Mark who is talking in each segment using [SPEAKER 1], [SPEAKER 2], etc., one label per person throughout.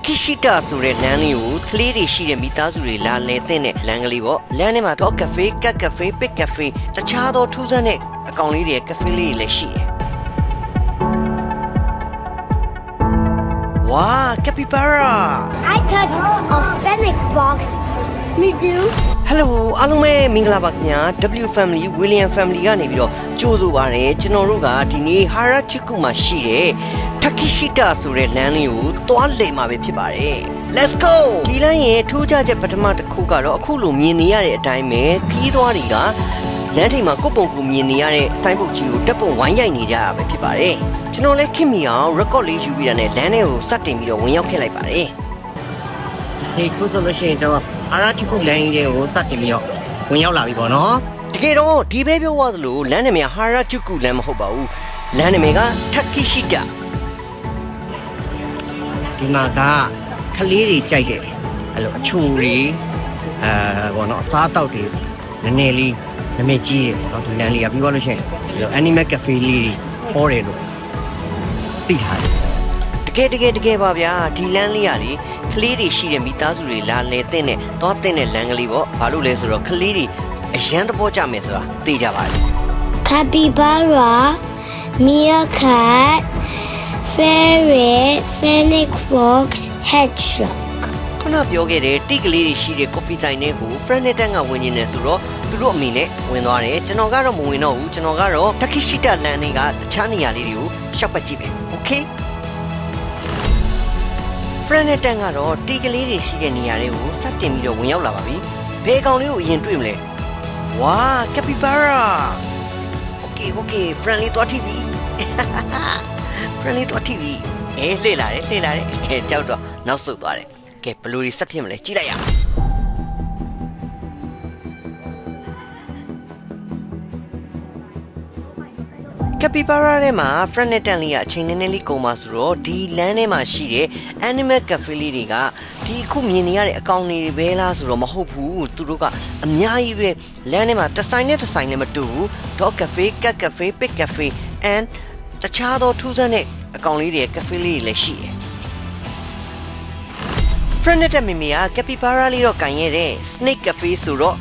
[SPEAKER 1] Takeshita ဆိုတဲ့လမ်းလေးကိုကလေးတွေရှိတဲ့မိသားစုတွေလာလဲတဲ့လမ်းကလေးပေါ့လမ်းထဲမှာတော့ကဖေးကတ်ကဖေးပစ်ကဖေးတခြားသောထူးဆန်းတဲ့အကောင်လေးတွေကဖေးလေးလည်းရှိတယ်Wow, capybara!
[SPEAKER 2] I touch a fennec fox. Me too.
[SPEAKER 1] Hello, အားလုံးပဲမင်္ဂလာပါခင်ဗျာ W family William family ကနေပြီးတော့ကြိုဆိုပါရစေကျွန်တော်တို့ကဒီနေ့ Harajuku မှာရှိတဲ့ Takeshita ဆိုတဲ့လမ်းလေးကိုသွားလည်မှာပဲဖြစ်ပါတယ် Let's go ဒီလမ်းရဲ့ထူးခြားချက်ပထမတစ်ခုကတော့အခုလိုမြင်နေရတဲ့အတိုင်းပဲခီးသွားတွေကလမ်းထိပ်မှာကိုပုံကူမြင်နေရတဲ့ဆိုင်းဘုတ်ကြီးကိုတက်ပုံဝိုင်းရိုက်နေကြတာပဲဖြစ်ပါတယ်ကျွန်တော်လည်းခင်မိအောင် record လေးယူပြီးတာနဲ့လမ်းထဲကိုစတင်ပြီးတော့ဝင်ရောက်ခဲ့လိုက်ပါတယ်ဒီခုဆိုလို့ရှိရင်ကျွန်တော်အာရာချီကုလမ်းကြီးတွေကိုစတင်ပြီးတော့ဝင်ရောက်လာပြီပေါ့နော်တကယ်တော့ဒီပဲပြောရသလိုလမ်းနာမည်ဟာရာချီကုလမ်းမဟုတ်ပါဘူးလမ်းနာမည်က Takeshita ဒီမှာကကလေးတွေကြိုက်တယ်အဲ့လိုအချိုတွေပေါ့နော်အစားအသောက်တွေနည်းနည်းလေးနာမည်ကြီးတယ်နော်ဒီလမ်းလေးကပြီးသွားလို့ရှိရင်ဒီလို animal cafe လေးတွေဟောတယ်လို့သိထားတယ်တကယ်ပါဗျာဒီလမ်းလေးကလေကလေးတွေရှိတဲ့မိသားစုတွေလာလဲတဲ့နဲ့သွားတဲ့လမ်းကလေးပေါ့ဘာလို့လဲဆိုတော့ကလေးတွေအရန်သဘောကျမယ်ဆိုတာသိကြပါတယ်
[SPEAKER 2] Capybara, meerkat, ferret, fennec fox, hedgehog.
[SPEAKER 1] ခုနပြောခဲ့တဲ့တိကလေးတွေရှိတဲ့ coffee ဆိုင်တွေကို friend နဲ့တန်းကဝင်နေတယ်ဆိုတော့သူတို့အမိနဲ့ဝင်သွားတယ်ကျွန်တော်ကတော့မဝင်တော့ဘူးကျွန်တော်ကတော့ Takeshita လမ်းလေးကတခြားနေရာလေးတွေကိုရှောက်ပတ်ကြည့်မယ် Okay friend နဲ့တန်းကတော့တိကလေးတွေရှိတဲ့နေရာတွေကိုစတင်ပြီးတော့ဝင်ရောက်လာပါပြီဘယ်ကောင်လေးကိုအရင်တွေ့မလဲ Wow capybara Okay friend လေးသွားထိပြီ friend လေးသွားထိပြီလှည့်လာတယ်ကြောက်တော့နောက်ဆုတ်သွားတယ်ကဲဘလူးရီဆက်ဖြစ်မလဲကြည့်လိုက်ရအောင်ကပီပါရာထဲမှာ friend နဲ့တန်လေးကအချိန်နည်းနည်းလေးကုန်ပါဆိုတော့ဒီလမ်းထဲမှာရှိတဲ့ animal cafe လေးတွေကဒီအခုမြင်နေရတဲ့အကောင်တွေပဲလားဆိုတော့မဟုတ်ဘူးသူတို့ကအများကြီးပဲလမ်းထဲမှာတစ်ဆိုင်နဲ့တစ်ဆိုင်လည်းမတူဘူး dog cafe cat cafe pig cafe and တခြားသောထူးဆန်းတဲ့အကောင်လေးတွေ cafe လေးတွေလည်းရှိတယ်friend နဲ့တမီမီက capybara လေးတော့ကန်ရဲတယ် snake cafe ဆိုတော့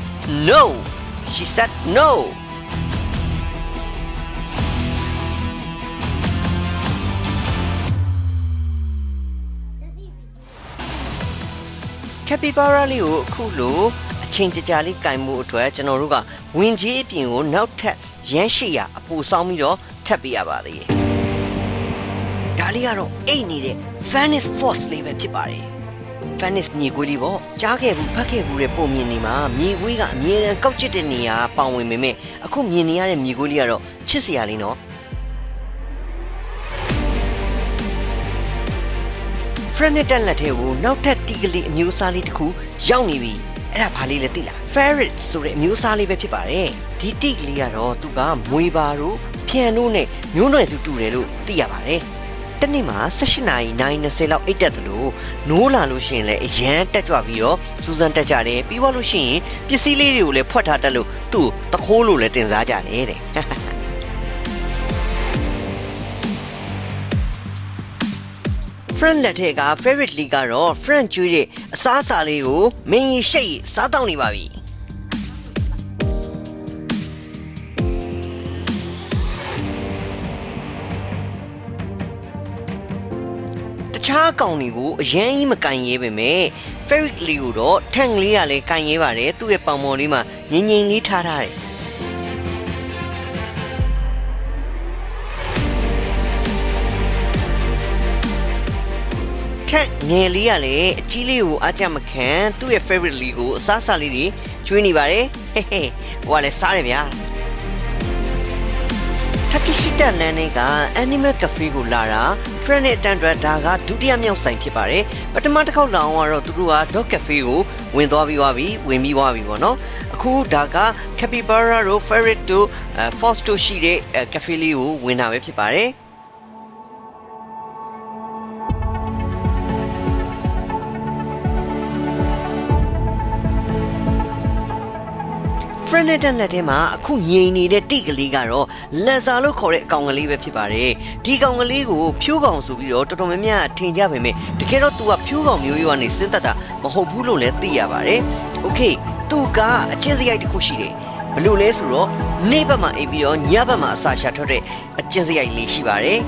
[SPEAKER 1] no she said no capybara လေးကိုအခုလိုအချိန်ကြာကြာလေးကန်မှုအတွက်ကျွန်တော်တို့ကဝင်ကြီးအပြင်ကိုနောက်ထပ်ရမ်းရှိရအပူဆောင်ပြီးတော့ထပ်ပေးရပါသေးတယ်ဒါလေးကတော့အိတ်နေတဲ့ Venice Force လေးပဲဖြစ်ပါတယ်Venice မြေကွေးလေးပေါ့ကြားခဲ့ဘူးဖတ်ခဲ့ဘူးတဲ့ပုံမြင်နေမှာမြေကွေးကအမြဲတမ်းကောက်ကျစ်တဲ့နေရာပေါင်ဝင်ပေမဲ့အခုမြင်နေရတဲ့မြေကွေးလေးကတော့ချစ်စရာလေးနော် friend နဲ့တက်လက်ထဲကိုနောက်ထပ်တီကလေးအမျိုးအစားလေးတစ်ခုရောက်နေပြီအဲ့ဒါဘာလေးလဲသိလား ferret ဆိုတဲ့အမျိုးအစားလေးပဲဖြစ်ပါတယ်ဒီတီကလေးကတော့သူကမွေပါတို့ဖြန်တို့နဲ့မျိုးနွယ်စုတူတယ်လို့သိရပါတယ်တနေ့မှာ18နာရီ9:20လောက်အိတ်တက်တယ်လို့နိုးလာလို့ရှိရင်လည်းအရန်တက်ကြွပြီးတော့စူးစမ်းတက်ကြတယ်ပြီးသွားလို့ရှိရင်ပစ္စည်းလေးတွေကိုလည်းဖွက်ထားတတ်လို့သူ့တခိုးလို့လည်းတင်စားကြတယ်တဲ့friend လက်ထက်က favorite လေးကတော့ friend ကျွေးတဲ့အစားအစာလေးကိုမင်းကြီးရှိတ်စားတောင်းနေပါပြီတခြားကောင်တွေကိုအရင်ကြီးမကန်ရဲပေမဲ့ favorite လေးကိုတော့ထန့်ကလေးကလည်းကန်ရဲပါတယ်သူ့ရဲ့ပေါင်ပေါ်လေးမှာငိမ့်ငိမ့်လေးထားတယ်ထက်ငယ်လေးကလည်းအကြီးလေးကိုအားကြမခံသူ့ရဲ့ favorite လေးကိုအစားအစာလေးတွေကျွေးနေပါတယ်ဟဲ့ဟိုကလည်းစားတယ်ဗျာ Takeshita လမ်းလေးက animal cafe ကိုလာတာ friend နဲ့တန်တွဲဒါကဒုတိယမြောက်ဆိုင်ဖြစ်ပါတယ်ပထမတစ်ခေါက်လာအောင်ကတော့သူတို့က dog cafe ကိုဝင်ပြီးသွားပြီပေါ့နော်အခုဒါက capybara တို့ ferret တို့ fox တို့ရှိတဲ့ cafe လေးကိုဝင်တာပဲဖြစ်ပါတယ် Freneten လက်ထဲမှာအခုငြိမ်နေတဲ့တိကလေးကတော့လက်စာလို့ခေါ်တဲ့အကောင်ကလေးပဲဖြစ်ပါတယ်ဒီကောင်ကလေးကိုဖြိုးကောင်ဆိုပြီးတော့တော်တော်များများထင်ကြပေမဲ့တကယ်တော့သူကဖြိုးကောင်မျိုးရိုးကနေစဉ်းသက်တာမဟုတ်ဘူးလို့လည်းသိရပါတယ်โอเคသူကအချင်းစရိုက်တစ်ခုရှိတယ်ဘယ်လိုလဲဆိုတော့နေ့ဘက်မှာအိပ်ပြီးတော့ညဘက်မှာအစာရှာထွက်တဲ့အချင်းစရိုက်လေးရှိပါတယ်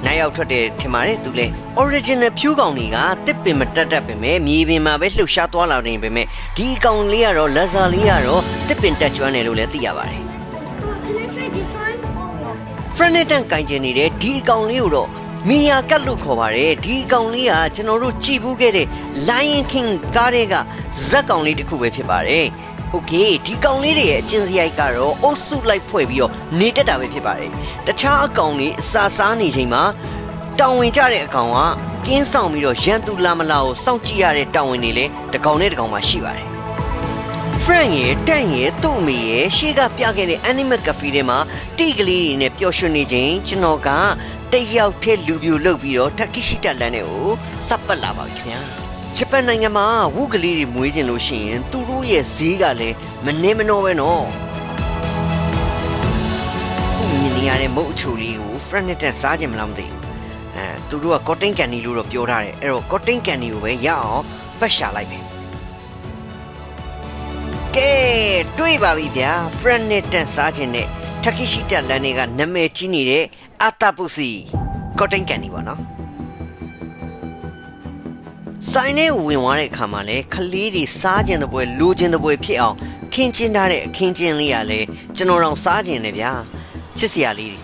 [SPEAKER 1] နိုင်ရောက်ထွက်တယ်ထင်ပါတယ်သူလဲ original ဖြူးကောင်တွေကတစ်ပင်မတက်တက်ပင်မဲ့မြေပြင်မှာပဲလှုပ်ရှားသွားလာနေပေမဲ့ဒီကောင်လေးကတော့လက်စာလေးကတော့တစ်ပင်တက်ကျွမ်းတယ်လို့လည်းသိရပါတယ်
[SPEAKER 2] Can I try this one?
[SPEAKER 1] Freneten ကင်ကျင်နေတဲ့ဒီကောင်လေးကိုတော့မီယာကတ်လို့ခေါ်ပါတယ်ဒီကောင်လေးကကျွန်တော်တို့ကြည့်ဘူးခဲ့တဲ့ Lion King ကားတွေကဇက်ကောင်လေးတစ်ခုပဲဖြစ်ပါတယ်โอเคဒီကောင်လေးတွေရဲ့အချင်းစရိုက်ကတော့အုပ်စုလိုက်ဖွဲ့ပြီးတော့နေတက်တာပဲဖြစ်ပါတယ်တခြားအကောင်လေးအစာစားနေချိန်မှာတောင်ဝင်ကြတဲ့အကောင်ကကင်းဆောင်ပြီးတော့ရန်သူလာမလာကိုစောင့်ကြည့်ရတဲ့တောင်ဝင်တွေလည်းတစ်ကောင်နဲ့တစ်ကောင်မှရှိပါတယ် Frank ရဲ့တန့်ရဲ့သူ့အမေရဲ့ရှေ့ကပြခဲ့တဲ့ Animal Cafe ထဲမှာတိကလေးတွေနဲ့ပျော်ရွှင်နေချိန်ကျွန်တော်ကတယောက်တည်းလူပြိုလုပ်ပြီးတော့ Takeshita လမ်းနဲ့ကိုစပ်ပတ်လာပါပြီခင်ဗျာဂျပန်နိုင်ငံမှာဝုကလေးတွေမွေးကျင်လို့ရှိရင်သူတို့ရဲ့ဈေးကလည်းမနှဲမနှောပဲနော်ခုမြင်နေရတဲ့မုတ်အချိုလေးကို Freneten စားခြင်းမလားမသိဘူးသူတို့က cotton candy လို့တော့ပြောထားတယ်အဲ့တော့ cotton candy ကိုပဲရအောင်ပတ်ရှာလိုက်မယ်ကဲတွေ့ပါပြီဗျာ Freneten စားခြင်းနဲ့ Takeshita လမ်းတွေကနာမည်ကြီးနေတဲ့ Atapusi cotton candy ပေါ့နော်ဆိုင်ထဲဝင်သွားတဲ့အခါမှာလဲခလေးတွေစားခြင်းတပွဲလိုခြင်းတပွဲဖြစ်အောင်ခင်းချင်းထားတဲ့အခင်းချင်းလေးကလည်းကျွန်တော်တို့စားခြင်းနဲ့ဗျာချစ်စရာလေးတွေ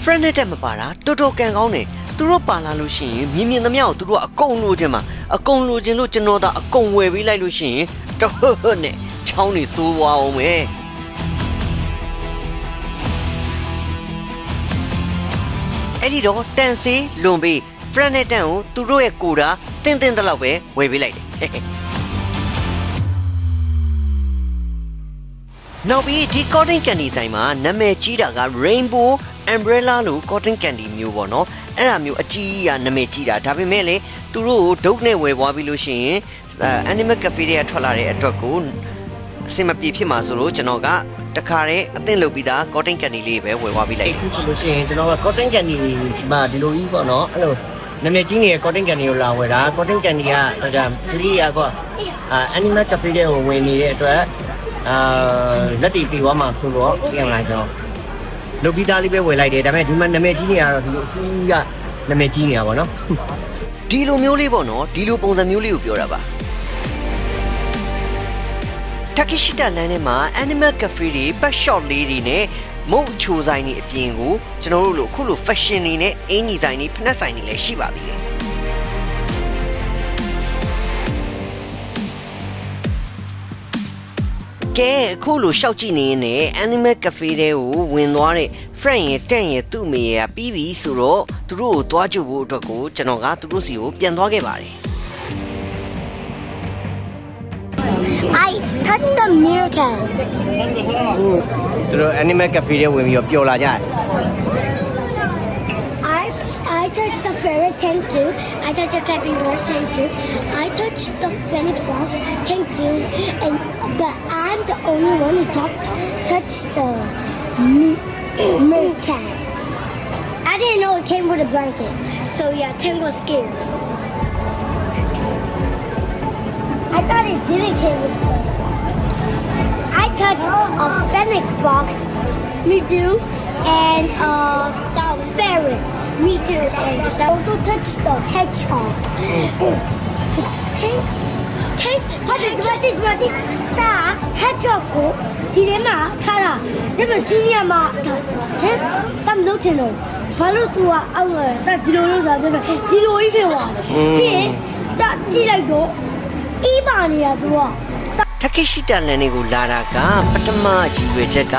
[SPEAKER 1] Freneten မပါတာတော်တော်ကန်ကောင်းတယ်သူတို့ပါလာလို့ရှိရင်မြင်မြင်သမျှကိုသူတို့အကုန်လိုချင်မှာအကုန်လိုချင်လို့ကျွန်တော်သာအကုန်ဝယ်ပေးလိုက်လို့ရှိရင်တော့နဲ့ချောင်းနေစိုးသွားအောင်ပဲအဲ့ဒီတော့တန်စီလွန်ပြီး Freneten ကိုသူတို့ရဲ့ကိုတာတင်းတင်းတလောက်ပဲဝယ်ပေးလိုက်တယ်နောက်ပြီးဒီ cotton candy ဆိုင်မှာနာမည်ကြီးတာက Rainbow Umbrella လို့ cotton candy မျိုးပေါ့နော်အဲ့ဒါမျိုးအကြီးကြီးကနာမည်ကြီးတာဒါပေမဲ့လေသူတို့ကိုဒုတ်နဲ့ဝယ်သွားပြီးလို့ရှိရင် Animal Cafe တွေကထွက်လာတဲ့အတွက်ကိုအစင်မပြေဖြစ်မှာဆိုလို့ကျွန်တော်ကတခါတည်းအသင့်လုပ်ပြီးသား cotton candy လေးပဲဝယ်သွားပြီးလိုက်တယ်
[SPEAKER 3] ဆိုလို့ရှိရင်ကျွန်တော်က cotton candy မှာဒီလိုကြီးပေါ့နော်အဲ့လိုနာမည်ကြီးနေတဲ့ cotton candy ကိုလာဝယ်တာ cotton candy ကဒါကလေးကAnimal Cafe တွေကိုဝင်နေတဲ့အတွက်လက်တီပြီးသွားမှာဆိုတော့ပြန်လာကျွန်တော်လုတ်ပြီးသားလေးပဲဝယ်လိုက်တယ်ဒါပေမဲ့ဒီမှာနာမည်ကြီးနေရတော့ဒီလိုအဖူးကနာမည်ကြီးနေတာပေါ့နော်
[SPEAKER 1] ဒီလိုမျိုးလေးပေါ့နော်ဒီလိုပုံစံမျိုးလေးကိုပြောတာပါTakeshita လမ်းထဲမှာ Animal Cafe တွေ pet shop လေးတွေနဲ့မုတ်ချိုဆိုင်တွေအပြင်ကိုကျွန်တော်တို့လိုခုလို fashion တွေနဲ့အင်ကြီးဆိုင်တွေဖနက်ဆိုင်တွေလည်းရှိပါသေးတယ်ကဲအခုလိုရှောက်ကြည့်နေရင်လည်း Animal Cafe တွေကိုဝင်သွားတဲ့ Frank ရဲ့တန့်ရဲ့သူ့အမေရဲ့ပြီးပြီဆိုတော့သူတို့ကိုသွားကြည့်ဖို့အတွက်ကိုကျွန်တော်ကသူတို့စီကိုပြန်သွားခဲ့ပါတယ်
[SPEAKER 2] I touched the meerkat.
[SPEAKER 3] သူတို့ Animal Cafe တွေဝင်ပြီးတော့ပျော်လာကြတယ်
[SPEAKER 2] I touched the ferret tank too. I touched the capybara tank too. I touched the fennec fox tank too. And I'm the only one who touched the meerkat. I didn't know it came with a blanket. So yeah, Tank was scared. I thought it didn't came with a blanket. I touched a fennec fox. Me too. And the ferret. Me too. And I also touched the hedgehog. Tank. What? The hedgehog ko. Tire ma thara. Debe tinya ma. He? Tam lo cheno. Balo tu a awa. Ta jilo lo sa debe. Jilo yi phe wa. Pi ta ji lai do. I ba ni ya tu a.
[SPEAKER 1] Takeshita လမ်းတွေကိုလာတာကပထမရည်ရွယ်ချက်က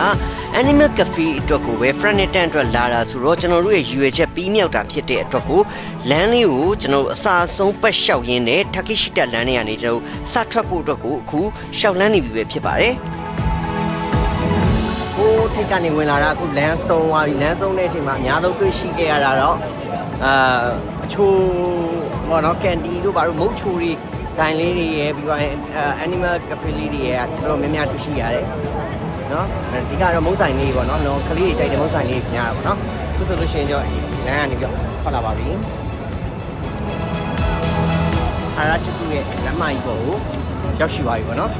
[SPEAKER 1] Animal Cafe အတွက်ကိုပဲ Freneten အတွက်လာတာဆိုတော့ကျွန်တော်တို့ရဲ့ရည်ရွယ်ချက်ပြီးမြောက်တာဖြစ်တဲ့အတွက်ကိုလမ်းလေးကိုကျွန်တော်အစာဆုံးပတ်လျှောက်ရင်းနဲ့ Takeshita လမ်းတွေကနေကျွန်တော်စထွက်ဖို့အတွက်ကိုအခုရှောက်လန်းနေပြီပဲဖြစ်ပါတယ်
[SPEAKER 3] ဟိုးထိတ်ကနေဝင်လာတာအခုလမ်းဆုံးသွားပြီလမ်းဆုံးတဲ့အချိန်မှာအများဆုံးတွေ့ရှိခဲ့ရတာတော့အချိုးဘောနော်ကန်ဒီတို့ဘာလို့မုတ်ချိုတွေ ဆိုင်လေးတွေရဲ့ပြီးတော့ animal cafe လေးတွေရဲ့တော်တော်များများတွေ့ရှိရတယ်နော်ဒီကတော့မုန်းဆိုင်လေးပေါ့နော်ကလေးတွေတိုက်တဲ့မုန်းဆိုင်လေးညာပေါ့နော်ခုဆိုလို့ရှိရင်တော့လမ်းကနေပြီးထွက်လာပါပြီဟာရာချီကူရဲ့လမ်းမကြီးပေါ်ကိုရောက်ရှိသွားပြီပေါ့နော်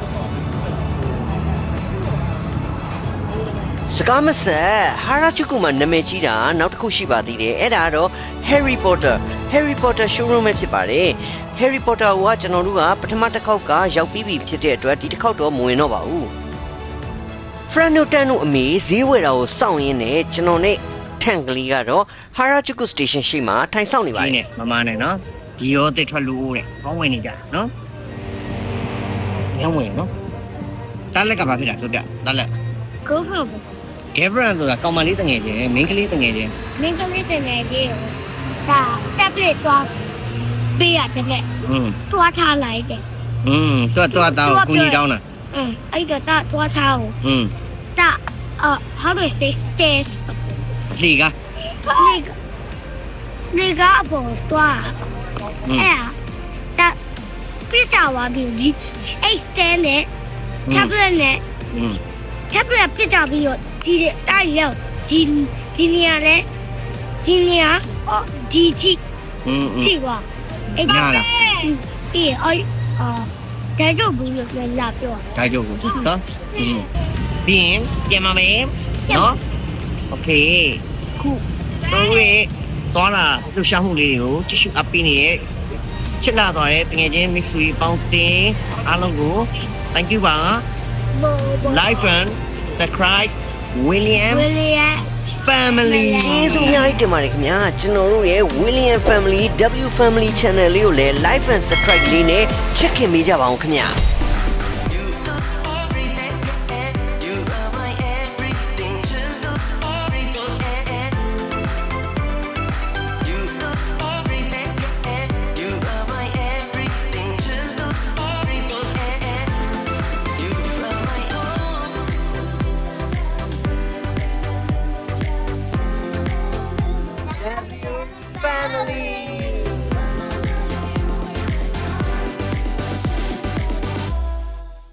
[SPEAKER 1] စကားမဆက်ဟာရာချီကူမှာနာမည်ကြီးတာနောက်တစ်ခုရှိပါသေးတယ်အဲ့ဒါကတော့ Harry Potter showroom ပဲဖြစ်ပါတယ် Harry Potter ကကျွန်တော်တို့ကပထမတစ်ခေါက်ကရောက်ပြီးပြီဖြစ်တဲ့အတွက်ဒီတစ်ခေါက်တော့မဝင်တော့ပါဘူး Frano Tan တို့အမေဈေးဝယ်တာကိုစောင့်ရင်းနဲ့ကျွန်တော်နဲ့ထန်ကလေးကတော့ Harajuku Station ရှိမှထိုင်ဆောင်နေပါတယ်
[SPEAKER 3] ဒီနဲ့မမနဲ့နော်ဒီရောတစ်ထွက်လို့တဲ့ကောင်းဝင်နေကြနော်ညောင်းဝင်နော်တားလက်ကဘာဖြစ်တာပြောပြတားလက်
[SPEAKER 2] girlfriend
[SPEAKER 3] girlfriend ဆိုတာကောင်မလေးတငယ်ချင်းမိန်းကလေးတငယ်ချင်း
[SPEAKER 2] မင်းကလေးတင်နေကြီးဒါ tablet သွားပေးရတယ်လေတွားထားလိုက်တယ်
[SPEAKER 3] တော့တော့ကိုကြီးတောင်းတာ
[SPEAKER 2] အဲ့တော့တာတွားထားအောင်တာ how do I say stairs
[SPEAKER 3] လေက
[SPEAKER 2] လေကအပေါ်တွားအဲ့တာပြချဝါပြီးဒီ extend နဲ့ tablet နဲ့ tablet ပြချပြီးတော့ဒီတိုက်ရောက်ဒီနေရာလဲဒီနေရာဒီတီကွာအဲ့ဒါပြီးဒါကြောင့်ဘူးလို့လာပြော
[SPEAKER 3] ဒါကြောင့်ကိုနော်ပြီးရင်ပြန်မမယ်နော်โอเคခုတို့ရဲ့သွားလာလှူရှာမှုလေးတွေကိုကြည့်ရှုအပ်ပေးနေတဲ့ချစ်လာသွားတဲ့တကယ်ချင်းမိတ်ဆွေပေါင်းတင်အားလုံးကို thank you ပါ like and subscribe William family
[SPEAKER 1] ကျေးဇူးအများကြီးတင်ပါတယ်ခင်ဗျာကျွန်တော်တို့ရဲ့ William family W family channel လေးကိုလည်း like and subscribe လေးနဲ့ check ခင်ပေးကြပါအောင်ခင်ဗျာ